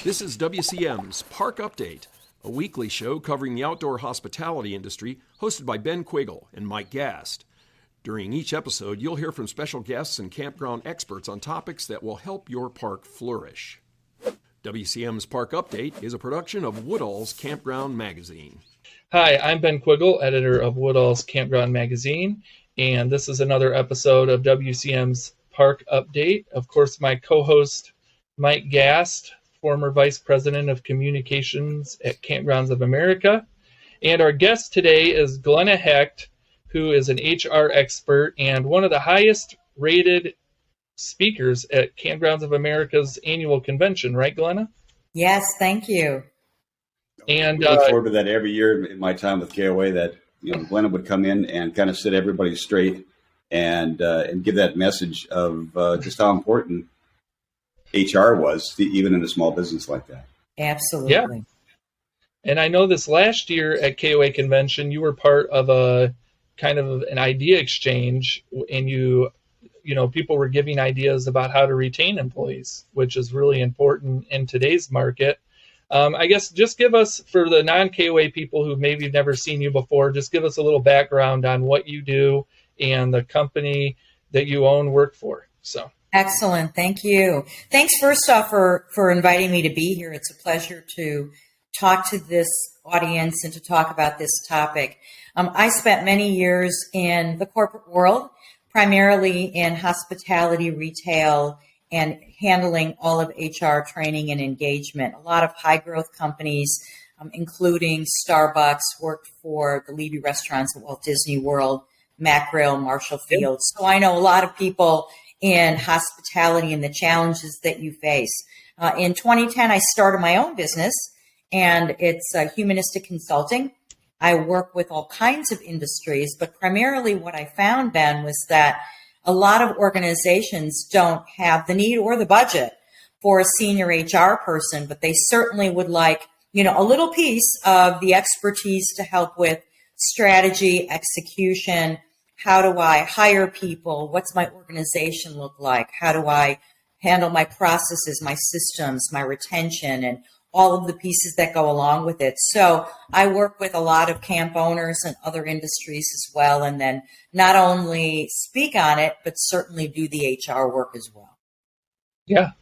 This is WCM's Park Update, a weekly show covering the outdoor hospitality industry, hosted by Ben Quiggle and Mike Gast. During each episode, you'll hear from special guests and campground experts on topics that will help your park flourish. WCM's Park Update is a production of Woodall's Campground Magazine. Hi, I'm Ben Quiggle, editor of Woodall's Campground Magazine, and this is another episode of WCM's Park Update. Of course, my co-host, Mike Gast, former Vice President of Communications at Kampgrounds of America. And our guest today is Glenna Hecht, who is an HR expert and one of the highest rated speakers at Kampgrounds of America's annual convention, right, Glenna? Yes, thank you. And I look forward to that every year in my time with KOA, that Glenna would come in and kind of set everybody straight and give that message of just how important HR was, even in a small business like that. Absolutely. Yeah. And I know this last year at KOA convention, you were part of a kind of an idea exchange, and people were giving ideas about how to retain employees, which is really important in today's market. I guess just give us, for the non-KOA people who maybe never seen you before, just give us a little background on what you do and the company that you own, work for. So. Excellent. Thank you. Thanks first off for inviting me to be here. It's a pleasure to talk to this audience and to talk about this topic. I spent many years in the corporate world, primarily in hospitality, retail, and handling all of HR training and engagement. A lot of high growth companies, including Starbucks, worked for the Levy restaurants at Walt Disney World, Mackerel, Marshall Field. So I know a lot of people in hospitality and the challenges that you face. In 2010, I started my own business, and it's Humanistic Consulting. I work with all kinds of industries, but primarily what I found, Ben, was that a lot of organizations don't have the need or the budget for a senior HR person, but they certainly would like, a little piece of the expertise to help with strategy, execution. How do I hire people? What's my organization look like? How do I handle my processes, my systems, my retention, and all of the pieces that go along with it? So I work with a lot of camp owners and other industries as well, and then not only speak on it, but certainly do the HR work as well. Yeah.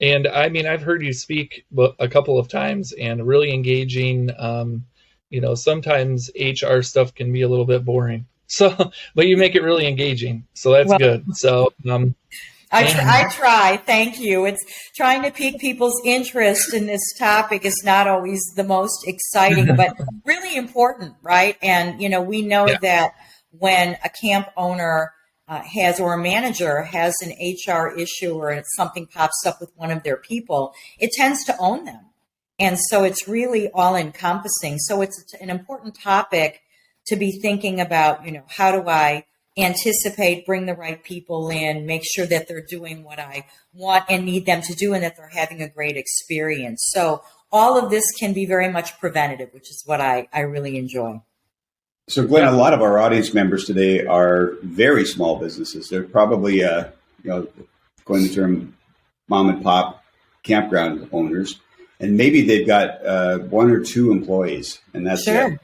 And I mean, I've heard you speak a couple of times, and really engaging. Sometimes HR stuff can be a little bit boring. So, but you make it really engaging. So that's good. So, I try. Thank you. It's trying to pique people's interest in this topic is not always the most exciting, but really important, right? And, we know that when a camp owner or a manager has an HR issue, or something pops up with one of their people, it tends to own them. And so it's really all encompassing. So it's an important topic to be thinking about, how do I anticipate, bring the right people in, make sure that they're doing what I want and need them to do, and that they're having a great experience. So all of this can be very much preventative, which is what I really enjoy. So, Glenn, a lot of our audience members today are very small businesses. They're probably, going the term mom and pop campground owners, and maybe they've got one or two employees, and that's sure. it.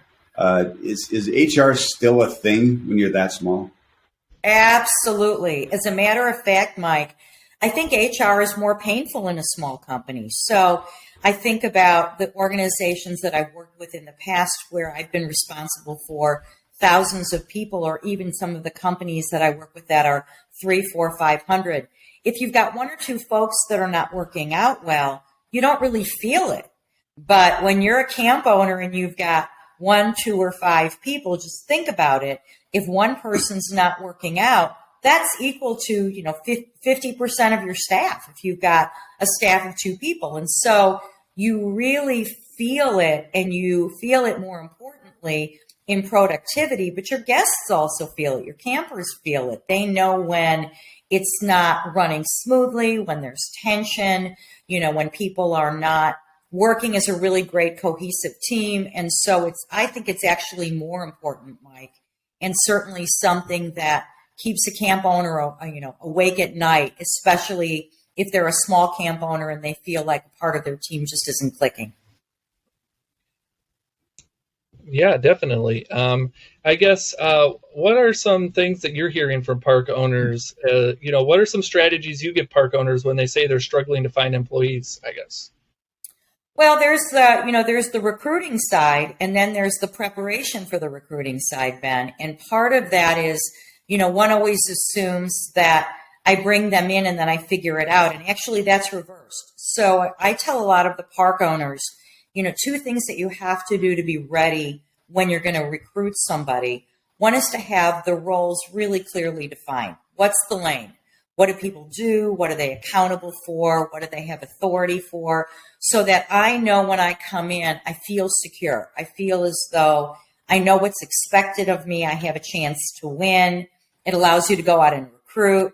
Is HR still a thing when you're that small? Absolutely. As a matter of fact, Mike, I think HR is more painful in a small company. So I think about the organizations that I've worked with in the past where I've been responsible for thousands of people, or even some of the companies that I work with that are 300, 400, 500. If you've got one or two folks that are not working out well, you don't really feel it. But when you're a camp owner and you've got 1, 2, or 5 people, just think about it. If one person's not working out, that's equal to, 50% of your staff if you've got a staff of 2 people. And so you really feel it, and you feel it more importantly in productivity, but your guests also feel it. Your campers feel it. They know when it's not running smoothly, when there's tension, when people are not working as a really great cohesive team. And so I think it's actually more important, Mike, and certainly something that keeps a camp owner, awake at night, especially if they're a small camp owner and they feel like a part of their team just isn't clicking. Yeah, definitely. I guess what are some things that you're hearing from park owners? What are some strategies you give park owners when they say they're struggling to find employees, I guess? Well, there's the recruiting side, and then there's the preparation for the recruiting side, Ben. And part of that is, one always assumes that I bring them in and then I figure it out. And actually that's reversed. So I tell a lot of the park owners, two things that you have to do to be ready when you're going to recruit somebody. One is to have the roles really clearly defined. What's the lane? What do people do? What are they accountable for? What do they have authority for? So that I know when I come in, I feel secure. I feel as though I know what's expected of me. I have a chance to win. It allows you to go out and recruit.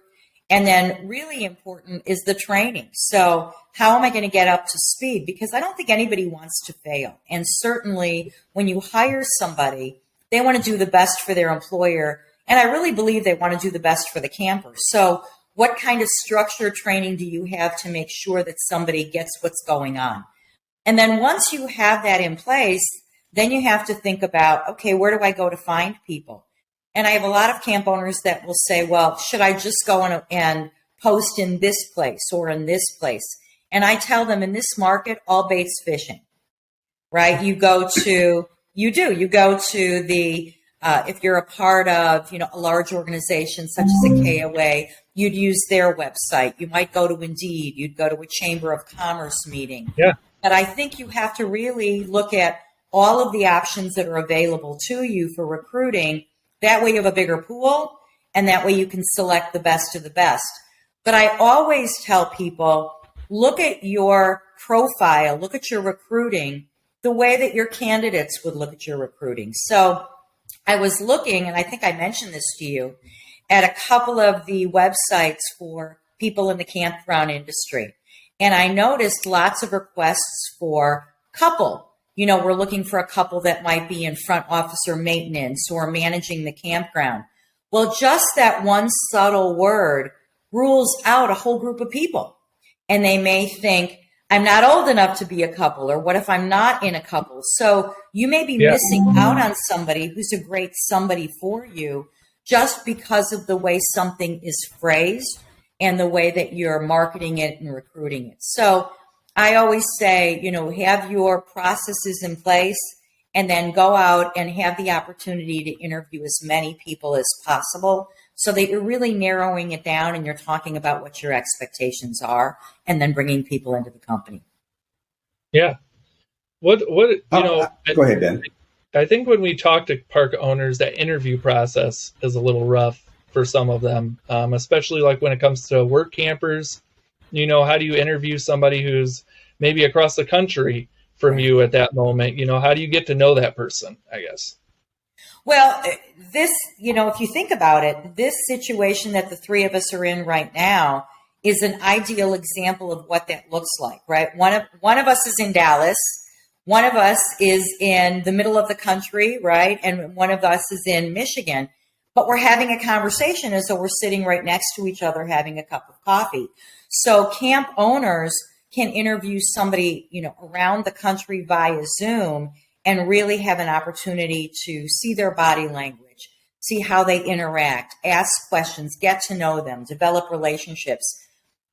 And then really important is the training. So how am I going to get up to speed? Because I don't think anybody wants to fail. And certainly when you hire somebody, they want to do the best for their employer. And I really believe they want to do the best for the campers. So what kind of structured training do you have to make sure that somebody gets what's going on? And then once you have that in place, then you have to think about, okay, where do I go to find people? And I have a lot of camp owners that will say, well, should I just go and post in this place or in this place? And I tell them, in this market, all bait's fishing, right? You go to the, if you're a part of, a large organization such as a KOA, you'd use their website. You might go to Indeed. You'd go to a Chamber of Commerce meeting. Yeah. But I think you have to really look at all of the options that are available to you for recruiting. That way you have a bigger pool, and that way you can select the best of the best. But I always tell people, look at your profile, look at your recruiting the way that your candidates would look at your recruiting. So I was looking, and I think I mentioned this to you, at a couple of the websites for people in the campground industry. And I noticed lots of requests for couple. We're looking for a couple that might be in front office or maintenance or managing the campground. Well, just that one subtle word rules out a whole group of people. And they may think, I'm not old enough to be a couple, or what if I'm not in a couple? So you may be missing out on somebody who's a great somebody for you just because of the way something is phrased and the way that you're marketing it and recruiting it. So I always say, have your processes in place and then go out and have the opportunity to interview as many people as possible so that you're really narrowing it down and you're talking about what your expectations are and then bringing people into the company. Yeah. Go ahead, Ben. I think when we talk to park owners, that interview process is a little rough for some of them, especially like when it comes to work campers. How do you interview somebody who's maybe across the country from you at that moment? How do you get to know that person, I guess? Well, this, if you think about it, this situation that the three of us are in right now is an ideal example of what that looks like, right? One of us is in Dallas. One of us is in the middle of the country, right? And one of us is in Michigan. But we're having a conversation as though we're sitting right next to each other having a cup of coffee. So camp owners can interview somebody, around the country via Zoom and really have an opportunity to see their body language, see how they interact, ask questions, get to know them, develop relationships.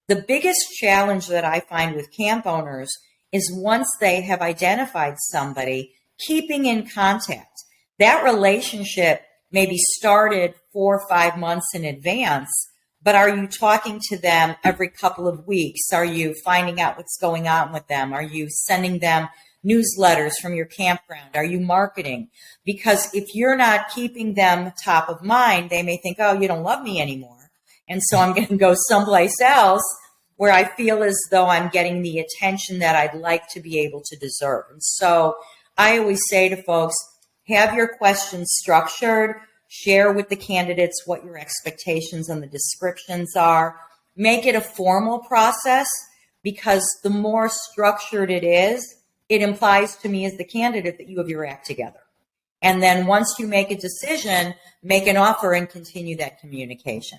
The biggest challenge that I find with camp owners is once they have identified somebody, keeping in contact. That relationship may be started 4 or 5 months in advance, but are you talking to them every couple of weeks? Are you finding out what's going on with them? Are you sending them newsletters from your campground? Are you marketing? Because if you're not keeping them top of mind, they may think, oh, you don't love me anymore. And so I'm going to go someplace else where I feel as though I'm getting the attention that I'd like to be able to deserve. And so I always say to folks, have your questions structured, share with the candidates what your expectations and the descriptions are, make it a formal process, because the more structured it is, it implies to me as the candidate that you have your act together. And then once you make a decision, make an offer and continue that communication.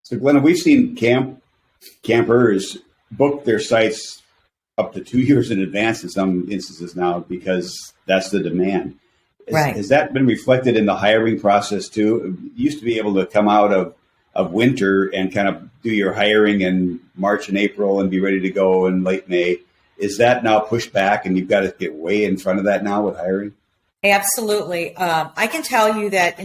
So Glenna, we've seen camp campers book their sites up to 2 years in advance in some instances now because that's the demand. Right. Has that been reflected in the hiring process too? You used to be able to come out of winter and kind of do your hiring in March and April and be ready to go in late May. Is that now pushed back and you've got to get way in front of that now with hiring? Absolutely. I can tell you that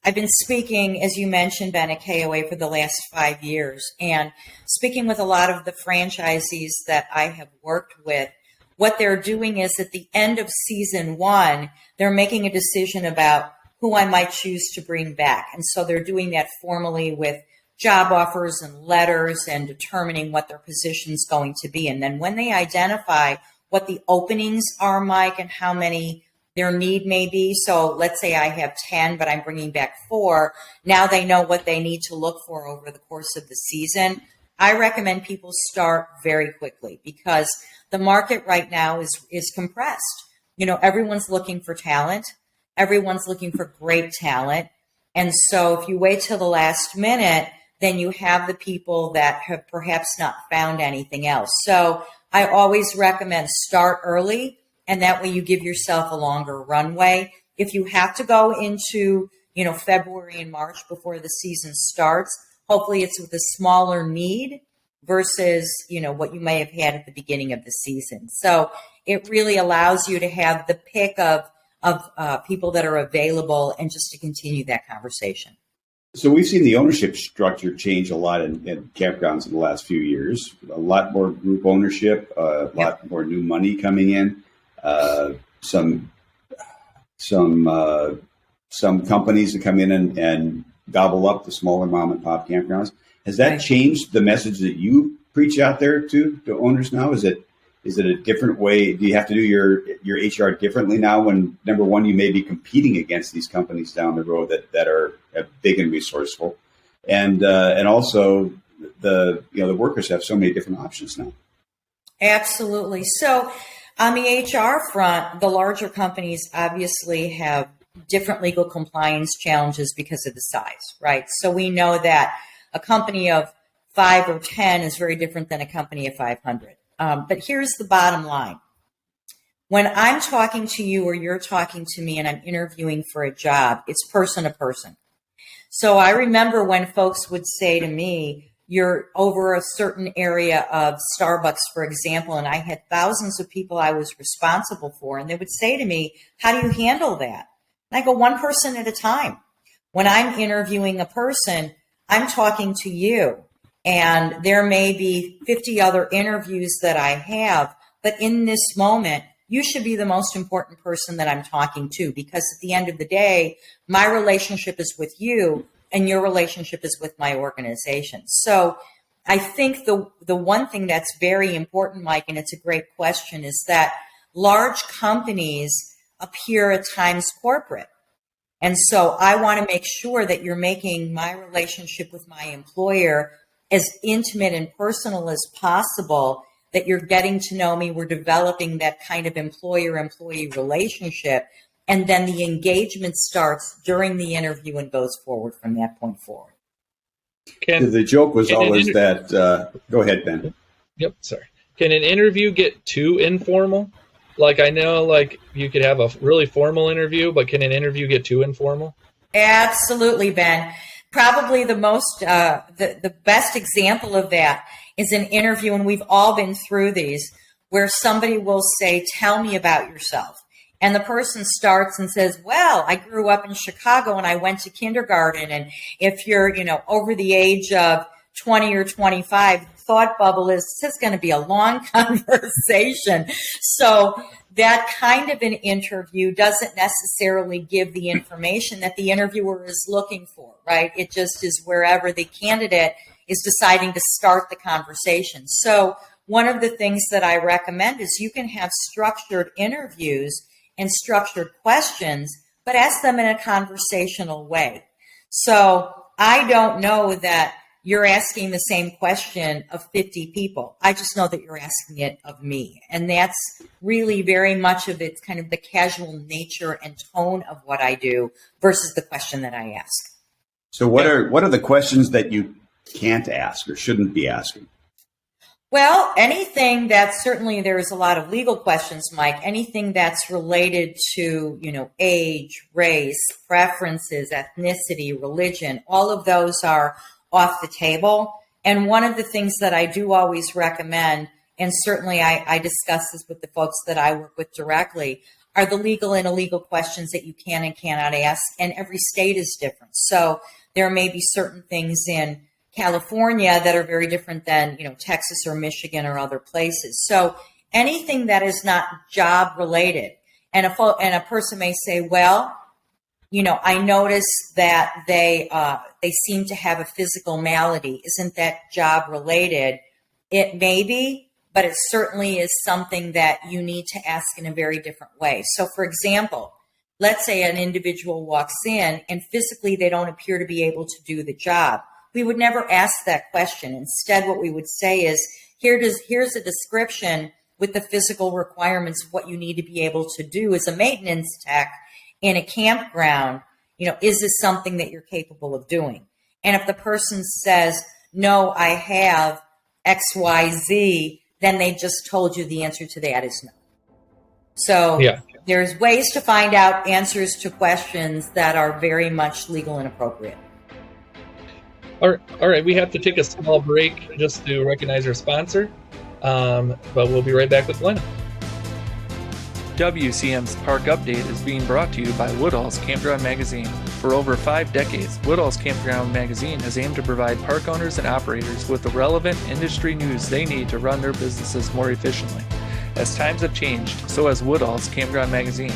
I've been speaking, as you mentioned, Ben, at KOA for the last 5 years, and speaking with a lot of the franchisees that I have worked with. What they're doing is at the end of season 1, they're making a decision about who I might choose to bring back. And so they're doing that formally with job offers and letters and determining what their position's going to be. And then when they identify what the openings are, Mike, and how many their need may be. So let's say I have 10, but I'm bringing back 4. Now they know what they need to look for over the course of the season. I recommend people start very quickly because the market right now is compressed. Everyone's looking for talent. Everyone's looking for great talent. And so if you wait till the last minute, then you have the people that have perhaps not found anything else. So I always recommend start early, and that way you give yourself a longer runway. If you have to go into, February and March before the season starts, hopefully it's with a smaller need versus, what you may have had at the beginning of the season. So it really allows you to have the pick of people that are available and just to continue that conversation. So we've seen the ownership structure change a lot in campgrounds in the last few years. A lot more group ownership, a lot more new money coming in. Some companies that come in and gobble up the smaller mom and pop campgrounds. Has that changed the message that you preach out there to owners now? Is it a different way? Do you have to do your HR differently now when, number one, you may be competing against these companies down the road that are big and resourceful, and also the workers have so many different options now? Absolutely. So on the HR front, the larger companies obviously have different legal compliance challenges because of the size, right? So we know that a company of 5 or 10 is very different than a company of 500. But here's the bottom line. When I'm talking to you or you're talking to me and I'm interviewing for a job, it's person to person. So I remember when folks would say to me, you're over a certain area of Starbucks, for example, and I had thousands of people I was responsible for, and they would say to me, how do you handle that? And I go, one person at a time. When I'm interviewing a person, I'm talking to you. And there may be 50 other interviews that I have, but in this moment, you should be the most important person that I'm talking to, because at the end of the day, my relationship is with you and your relationship is with my organization. So I think the one thing that's very important, Mike, and it's a great question, is that large companies appear at times corporate. And so I want to make sure that you're making my relationship with my employer as intimate and personal as possible, that you're getting to know me. We're developing that kind of employer-employee relationship. And then the engagement starts during the interview and goes forward from that point forward. The joke was always that, go ahead, Ben. Yep, sorry. Can an interview get too informal? Like, I know, like, you could have a really formal interview, but can an interview get too informal? Absolutely, Ben. Probably the most, the best example of that is an interview, and we've all been through these, where somebody will say, tell me about yourself. And the person starts and says, well, I grew up in Chicago and I went to kindergarten. And if you're, over the age of 20 or 25, the thought bubble is, this is going to be a long conversation. So that kind of an interview doesn't necessarily give the information that the interviewer is looking for, right? It just is wherever the candidate is deciding to start the conversation. So one of the things that I recommend is you can have structured interviews and structured questions, but ask them in a conversational way. So I don't know that you're asking the same question of 50 people. I just know that you're asking it of me. And that's really very much of it's kind of the casual nature and tone of what I do versus the question that I ask. So what are the questions that you can't ask or shouldn't be asking? Well, anything that certainly there's a lot of legal questions, Mike, anything that's related to, age, race, preferences, ethnicity, religion, all of those are off the table. And one of the things that I do always recommend, and certainly I discuss this with the folks that I work with directly, are the legal and illegal questions that you can and cannot ask. And every state is different. So there may be certain things in California that are very different than, Texas or Michigan or other places. So anything that is not job related, and a person may say, well, I noticed that they seem to have a physical malady. Isn't that job related? It may be, but it certainly is something that you need to ask in a very different way. So, for example, let's say an individual walks in and physically they don't appear to be able to do the job. We would never ask that question. Instead, what we would say is, here's a description with the physical requirements of what you need to be able to do as a maintenance tech in a campground. Is this something that you're capable of doing? And if the person says, no, I have XYZ, then they just told you the answer to that is no. So There's ways to find out answers to questions that are very much legal and appropriate. All right, we have to take a small break just to recognize our sponsor, but we'll be right back with Glenna. WCM's Park Update is being brought to you by Woodall's Campground Magazine. For over 5 decades, Woodall's Campground Magazine has aimed to provide park owners and operators with the relevant industry news they need to run their businesses more efficiently. As times have changed, so has Woodall's Campground Magazine.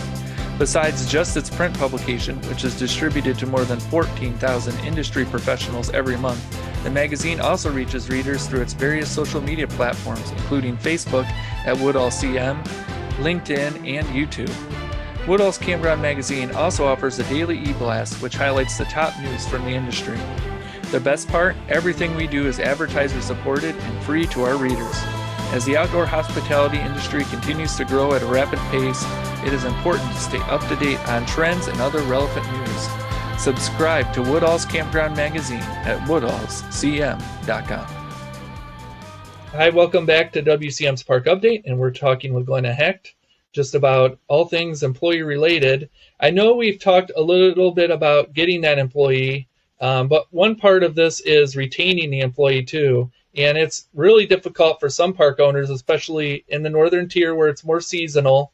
Besides just its print publication, which is distributed to more than 14,000 industry professionals every month, the magazine also reaches readers through its various social media platforms, including Facebook at WoodallCM, LinkedIn, and YouTube. Woodall's Campground Magazine also offers a daily e-blast, which highlights the top news from the industry. The best part, everything we do is advertiser supported and free to our readers. As the outdoor hospitality industry continues to grow at a rapid pace, it is important to stay up to date on trends and other relevant news. Subscribe to Woodall's Campground Magazine at woodallscm.com. Hi, welcome back to WCM's Park Update, and we're talking with Glenna Hecht just about all things employee related. I know we've talked a little bit about getting that employee, but one part of this is retaining the employee too. And it's really difficult for some park owners, especially in the northern tier where it's more seasonal.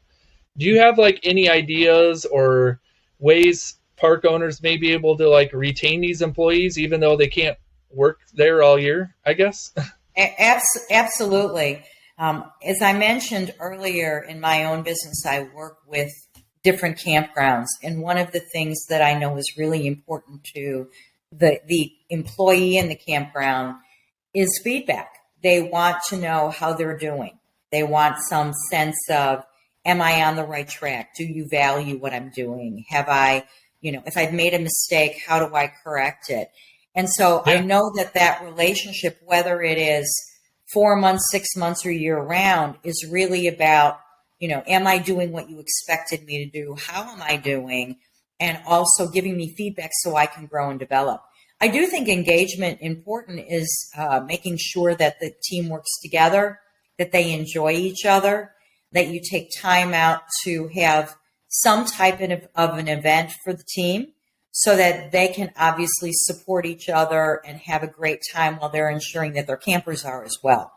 Do you have any ideas or ways park owners may be able to retain these employees even though they can't work there all year, I guess? Absolutely. As I mentioned earlier, in my own business, I work with different campgrounds. And one of the things that I know is really important to the employee in the campground is feedback. They want to know how they're doing. They want some sense of, am I on the right track? Do you value what I'm doing? Have I, if I've made a mistake, how do I correct it? And so I know that relationship, whether it is 4 months, 6 months, or year round, is really about, am I doing what you expected me to do? How am I doing? And also giving me feedback so I can grow and develop. I do think engagement important is making sure that the team works together, that they enjoy each other, that you take time out to have some type of an event for the team so that they can obviously support each other and have a great time while they're ensuring that their campers are as well.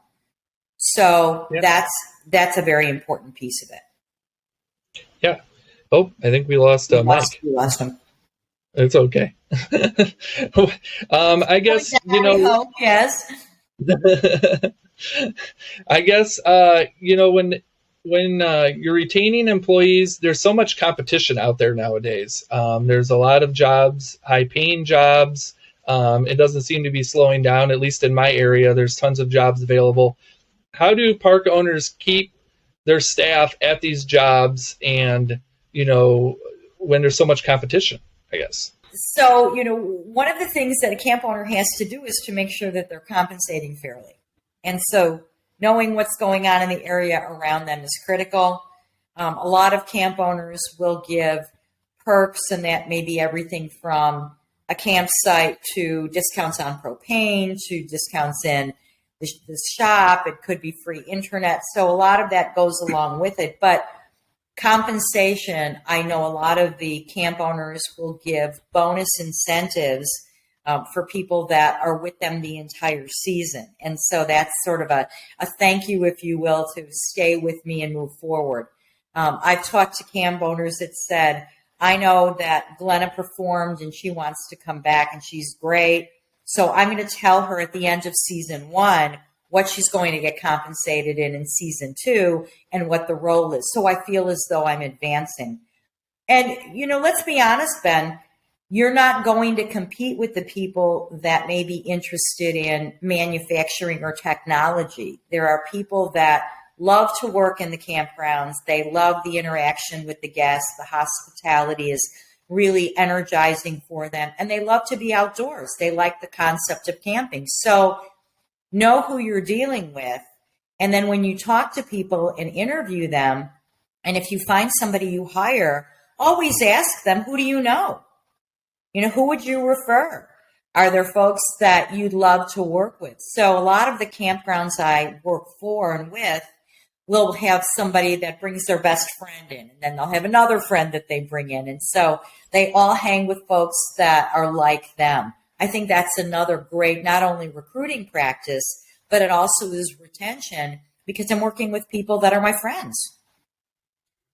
So that's a very important piece of it. Yeah. Oh, I think we lost Mike. We lost him. It's okay. I guess, yes. I guess, when you're retaining employees, there's so much competition out there nowadays. There's a lot of jobs, high-paying jobs. It doesn't seem to be slowing down, at least in my area. There's tons of jobs available. How do park owners keep their staff at these jobs and, when there's so much competition, I guess? So, one of the things that a camp owner has to do is to make sure that they're compensating fairly. And so knowing what's going on in the area around them is critical. A lot of camp owners will give perks, and that may be everything from a campsite to discounts on propane, to discounts in the shop. It could be free internet. So a lot of that goes along with it. But compensation, I know a lot of the camp owners will give bonus incentives for people that are with them the entire season. And so that's sort of a thank you, if you will, to stay with me and move forward. I've talked to camp owners that said, I know that Glenna performed and she wants to come back and she's great. So I'm going to tell her at the end of season 1 what she's going to get compensated in season 2 and what the role is. So I feel as though I'm advancing. And, let's be honest, Ben, you're not going to compete with the people that may be interested in manufacturing or technology. There are people that love to work in the campgrounds. They love the interaction with the guests. The hospitality is really energizing for them. And they love to be outdoors. They like the concept of camping. So know who you're dealing with. And then when you talk to people and interview them, and if you find somebody you hire, always ask them, who do you know? Who would you refer? Are there folks that you'd love to work with? So a lot of the campgrounds I work for and with will have somebody that brings their best friend in, and then they'll have another friend that they bring in. And so they all hang with folks that are like them. I think that's another great, not only recruiting practice, but it also is retention, because I'm working with people that are my friends.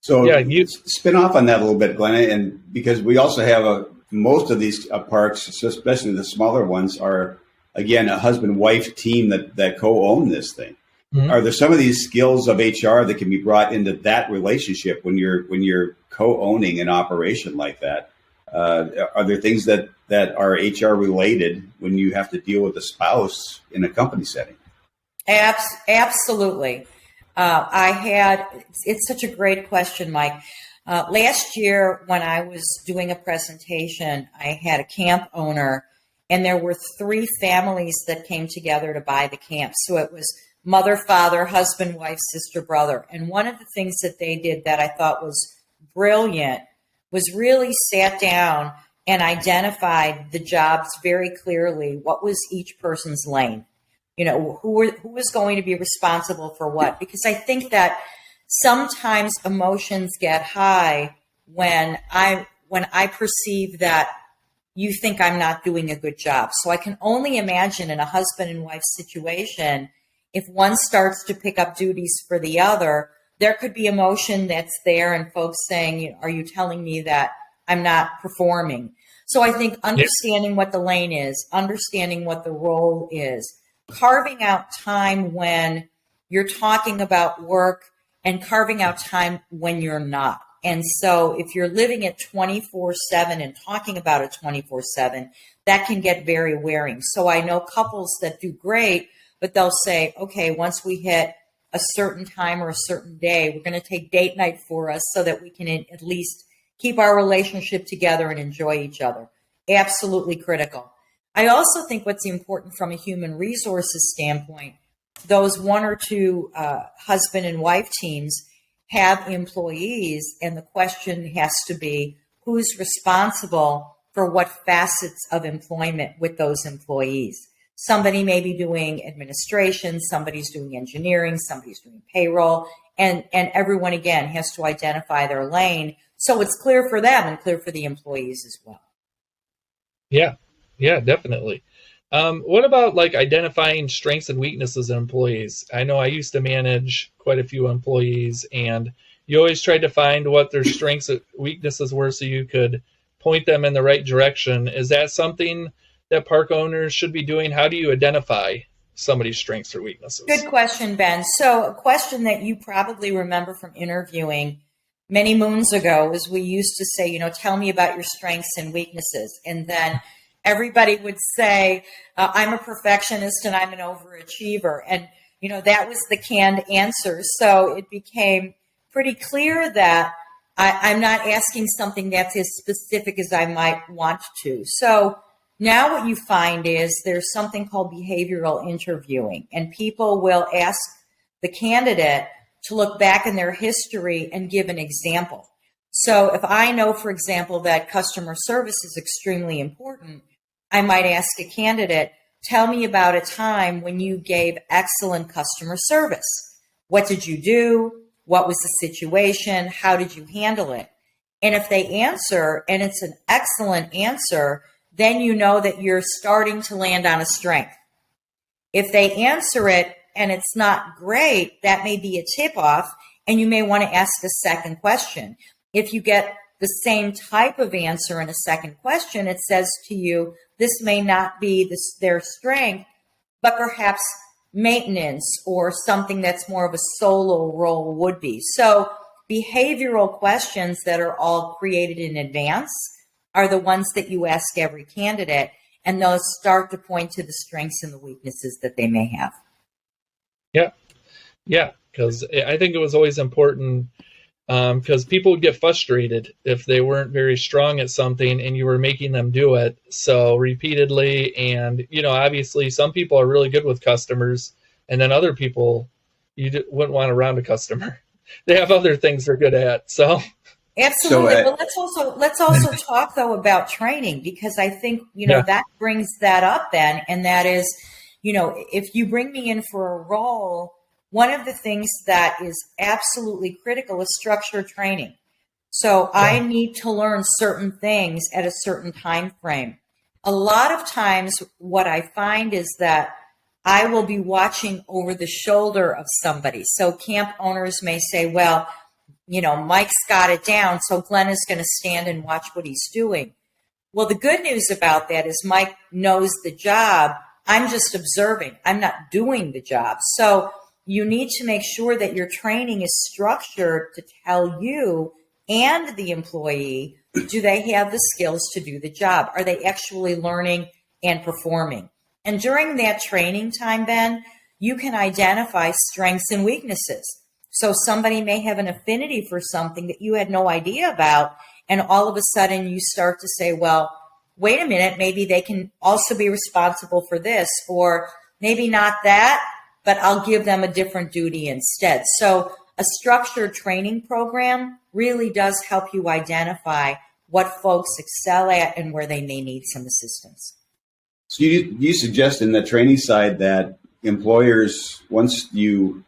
So you spin off on that a little bit, Glenna, and because we also have most of these parks, especially the smaller ones, are, again, a husband-wife team that co-own this thing. Mm-hmm. Are there some of these skills of HR that can be brought into that relationship when you're co-owning an operation like that? Are there things that are HR related when you have to deal with a spouse in a company setting? Absolutely. It's such a great question, Mike. Last year, when I was doing a presentation, I had a camp owner, and there were 3 families that came together to buy the camp. So it was mother, father, husband, wife, sister, brother. And one of the things that they did that I thought was brilliant was really sat down and identified the jobs very clearly. What was each person's lane? Who was going to be responsible for what? Because I think that sometimes emotions get high when I perceive that you think I'm not doing a good job. So I can only imagine in a husband and wife situation, if one starts to pick up duties for the other, there could be emotion that's there and folks saying, are you telling me that I'm not performing? So I think understanding what the lane is, understanding what the role is, carving out time when you're talking about work and carving out time when you're not. And so if you're living it 24/7 and talking about it 24/7, that can get very wearing. So I know couples that do great, but they'll say, okay, once we hit a certain time or a certain day, we're going to take date night for us so that we can at least keep our relationship together and enjoy each other. Absolutely critical. I also think what's important from a human resources standpoint, those 1 or 2 husband and wife teams have employees, and the question has to be who's responsible for what facets of employment with those employees. Somebody may be doing administration, somebody's doing engineering, somebody's doing payroll, and everyone, again, has to identify their lane so it's clear for them and clear for the employees as well. Yeah, definitely. What about identifying strengths and weaknesses in employees? I know I used to manage quite a few employees, and you always tried to find what their strengths and weaknesses were so you could point them in the right direction. Is that something that park owners should be doing? How do you identify somebody's strengths or weaknesses? Good question, Ben. So a question that you probably remember from interviewing many moons ago is we used to say, tell me about your strengths and weaknesses. And then everybody would say, I'm a perfectionist and I'm an overachiever. And, that was the canned answer. So it became pretty clear that I'm not asking something that's as specific as I might want to. So now what you find is there's something called behavioral interviewing, and people will ask the candidate to look back in their history and give an example. So if I know, for example, that customer service is extremely important, I might ask a candidate, tell me about a time when you gave excellent customer service. What did you do? What was the situation? How did you handle it? And if they answer and it's an excellent answer, then you know that you're starting to land on a strength. If they answer it and it's not great, that may be a tip off, and you may want to ask a second question. If you get the same type of answer in a second question, it says to you, this may not be their strength, but perhaps maintenance or something that's more of a solo role would be. So behavioral questions that are all created in advance are the ones that you ask every candidate, and those start to point to the strengths and the weaknesses that they may have. Yeah, because I think it was always important, because people would get frustrated if they weren't very strong at something and you were making them do it so repeatedly. And, obviously some people are really good with customers, and then other people, you wouldn't want around a customer. They have other things they're good at. So absolutely. But let's also talk though about training, because I think, that brings that up then. And that is, if you bring me in for a role, one of the things that is absolutely critical is structured training. So I need to learn certain things at a certain time frame. A lot of times what I find is that I will be watching over the shoulder of somebody. So camp owners may say, well, Mike's got it down, so Glenna's going to stand and watch what he's doing. Well, the good news about that is Mike knows the job. I'm just observing. I'm not doing the job. So you need to make sure that your training is structured to tell you and the employee, do they have the skills to do the job? Are they actually learning and performing? And during that training time, Ben, you can identify strengths and weaknesses. So somebody may have an affinity for something that you had no idea about, and all of a sudden you start to say, well, wait a minute, maybe they can also be responsible for this, or maybe not that, but I'll give them a different duty instead. So a structured training program really does help you identify what folks excel at and where they may need some assistance. So you suggest in the training side that employers, once you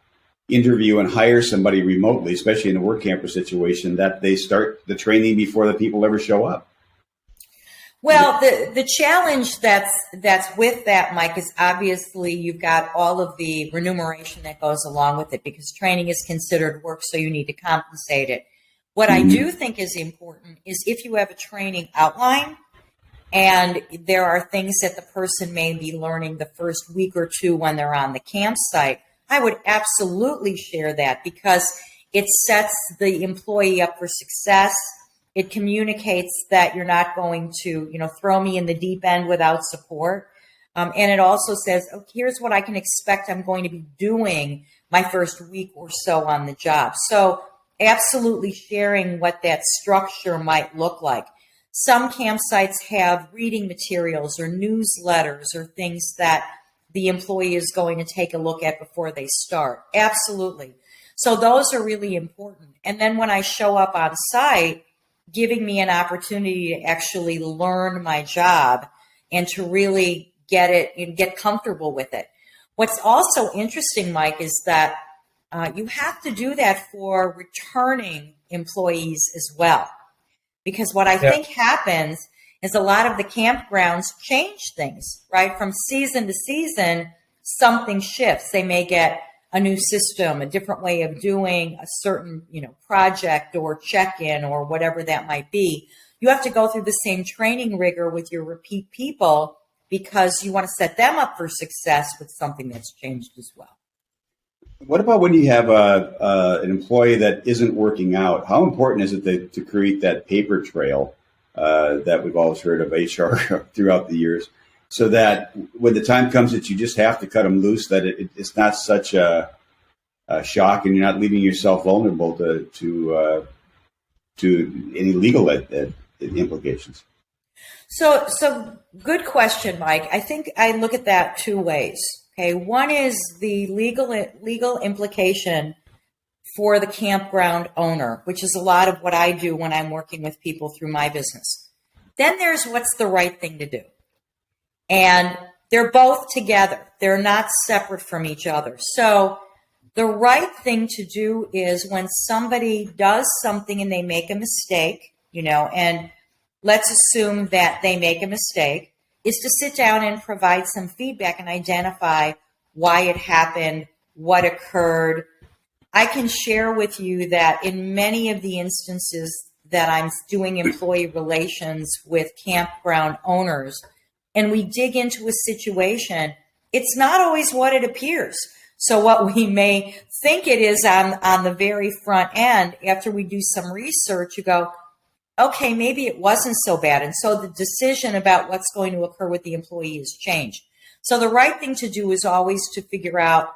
interview and hire somebody remotely, especially in a work camper situation, that they start the training before the people ever show up? Well, the challenge that's with that, Mike, is obviously you've got all of the remuneration that goes along with it, because training is considered work, so you need to compensate it. What I do think is important is if you have a training outline and there are things that the person may be learning the first week or two when they're on the campsite, I would absolutely share that, because it sets the employee up for success. It communicates that you're not going to, throw me in the deep end without support. And it also says, oh, here's what I can expect I'm going to be doing my first week or so on the job. So absolutely sharing what that structure might look like. Some campsites have reading materials or newsletters or things that the employee is going to take a look at before they start. Absolutely. So those are really important. And then when I show up on site, giving me an opportunity to actually learn my job and to really get it and get comfortable with it. What's also interesting, Mike, is that you have to do that for returning employees as well. Because what I think happens is a lot of the campgrounds change things, right? From season to season, something shifts. They may get a new system, a different way of doing a certain, project or check-in or whatever that might be. You have to go through the same training rigor with your repeat people, because you want to set them up for success with something that's changed as well. What about when you have an employee that isn't working out? How important is it to create that paper trail that we've always heard of HR throughout the years, so that when the time comes that you just have to cut them loose, that it's not such a shock, and you're not leaving yourself vulnerable to any legal implications? So good question, Mike. I think I look at that two ways. Okay, one is the legal implication for the campground owner, which is a lot of what I do when I'm working with people through my business. Then there's what's the right thing to do. And they're both together. They're not separate from each other. So the right thing to do is when somebody does something and they make a mistake, and let's assume that they make a mistake, is to sit down and provide some feedback and identify why it happened, what occurred. I can share with you that in many of the instances that I'm doing employee relations with campground owners, and we dig into a situation, it's not always what it appears. So what we may think it is on the very front end, after we do some research, you go, okay, maybe it wasn't so bad. And so the decision about what's going to occur with the employee has changed. So the right thing to do is always to figure out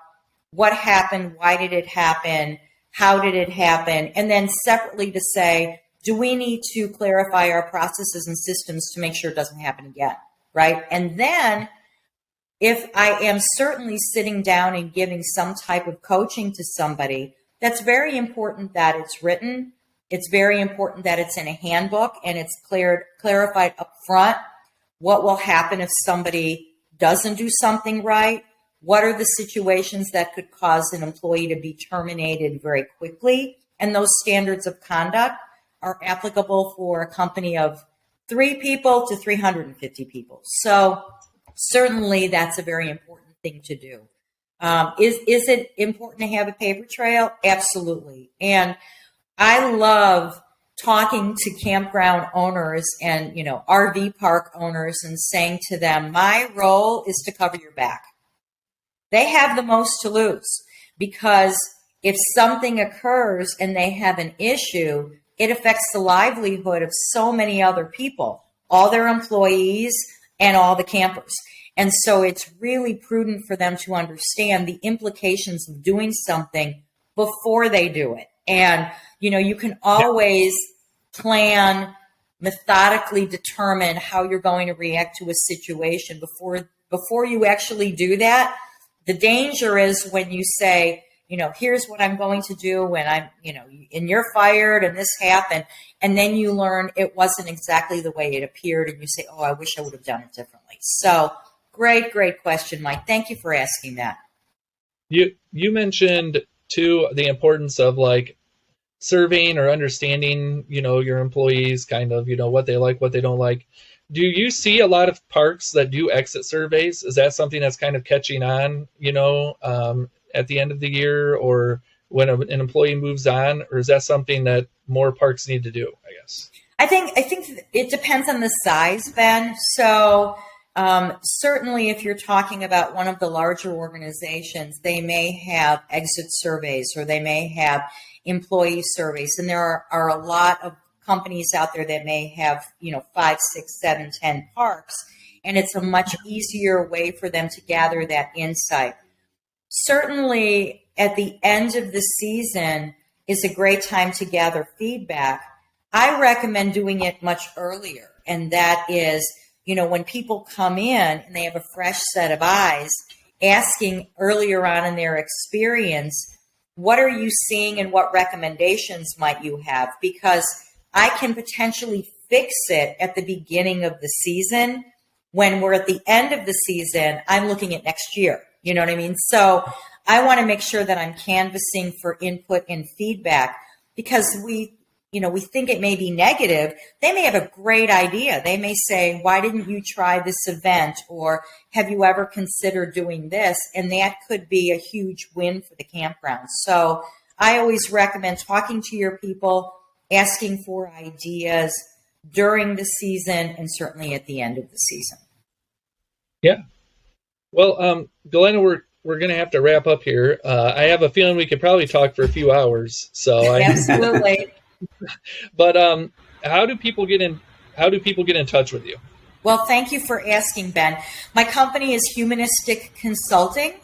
what happened, why did it happen, how did it happen, and then separately to say, do we need to clarify our processes and systems to make sure it doesn't happen again, right? And then if I am certainly sitting down and giving some type of coaching to somebody, that's very important that it's written. It's very important that it's in a handbook and it's clarified up front what will happen if somebody doesn't do something right. What are the situations that could cause an employee to be terminated very quickly? And those standards of conduct are applicable for a company of 3 people to 350 people. So certainly that's a very important thing to do. Is it important to have a paper trail? Absolutely. And I love talking to campground owners and, RV park owners and saying to them, my role is to cover your back. They have the most to lose because if something occurs and they have an issue, it affects the livelihood of so many other people, all their employees and all the campers. And so it's really prudent for them to understand the implications of doing something before they do it. And, you can always plan, methodically determine how you're going to react to a situation before you actually do that. The danger is when you say, here's what I'm going to do when I'm, and you're fired and this happened. And then you learn it wasn't exactly the way it appeared. And you say, oh, I wish I would have done it differently. So great question, Mike. Thank you for asking that. You mentioned too, the importance of surveying or understanding, your employees kind of, what they like, what they don't like. Do you see a lot of parks that do exit surveys? Is that something that's kind of catching on, at the end of the year or when an employee moves on, or is that something that more parks need to do, I guess? I think it depends on the size, Ben. So certainly if you're talking about one of the larger organizations, they may have exit surveys or they may have employee surveys. And there are a lot of companies out there that may have, 5, 6, 7, 10 parks. And it's a much easier way for them to gather that insight. Certainly at the end of the season is a great time to gather feedback. I recommend doing it much earlier. And that is, when people come in and they have a fresh set of eyes, asking earlier on in their experience, what are you seeing and what recommendations might you have? Because I can potentially fix it at the beginning of the season. When we're at the end of the season, I'm looking at next year. You know what I mean? So I want to make sure that I'm canvassing for input and feedback because we think it may be negative. They may have a great idea. They may say, why didn't you try this event? Or have you ever considered doing this? And that could be a huge win for the campground. So I always recommend talking to your people, asking for ideas during the season and certainly at the end of the season. Yeah. Well, Glenna, we're going to have to wrap up here. I have a feeling we could probably talk for a few hours. So Absolutely. But how do people get in touch with you? Well, thank you for asking, Ben. My company is Humanistic Consulting,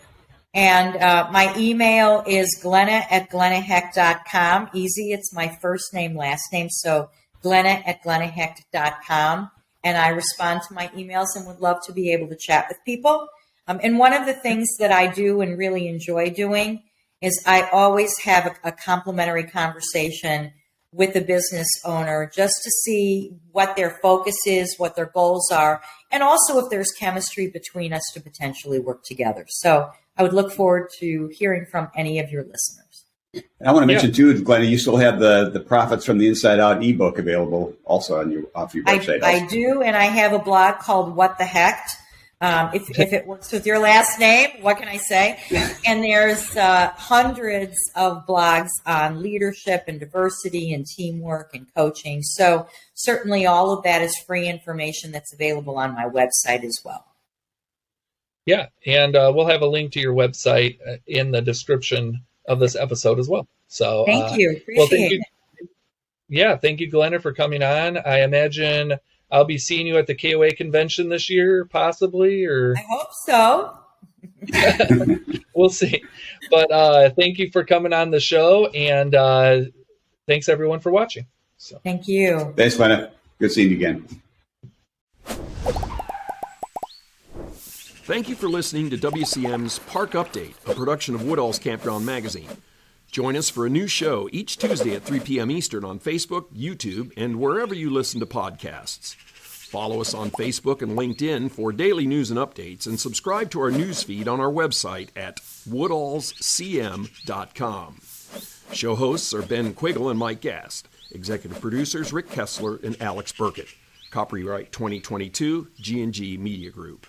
and my email is glenna@glennahecht.com. Easy, it's my first name, last name, so glenna@glennahecht.com. And I respond to my emails and would love to be able to chat with people. And one of the things that I do and really enjoy doing is I always have a complimentary conversation with the business owner just to see what their focus is, what their goals are, and also if there's chemistry between us to potentially work together. So I would look forward to hearing from any of your listeners. And I want to mention too, Glenna, you still have the Profits from the Inside Out ebook available also off your website. I do, and I have a blog called What the Hecht. If it works with your last name, what can I say? And there's hundreds of blogs on leadership and diversity and teamwork and coaching. So certainly all of that is free information that's available on my website as well. Yeah, and we'll have a link to your website in the description of this episode as well. So thank you. Appreciate it. Yeah, thank you, Glenna, for coming on. I imagine I'll be seeing you at the KOA convention this year, possibly, or I hope so. We'll see. But thank you for coming on the show, and thanks everyone for watching. So. Thank you. Thanks, Glenna. Good seeing you again. Thank you for listening to WCM's Park Update, a production of Woodall's Campground Magazine. Join us for a new show each Tuesday at 3 p.m. Eastern on Facebook, YouTube, and wherever you listen to podcasts. Follow us on Facebook and LinkedIn for daily news and updates, and subscribe to our news feed on our website at woodallscm.com. Show hosts are Ben Quiggle and Mike Gast. Executive producers Rick Kessler and Alex Burkett. Copyright 2022, G&G Media Group.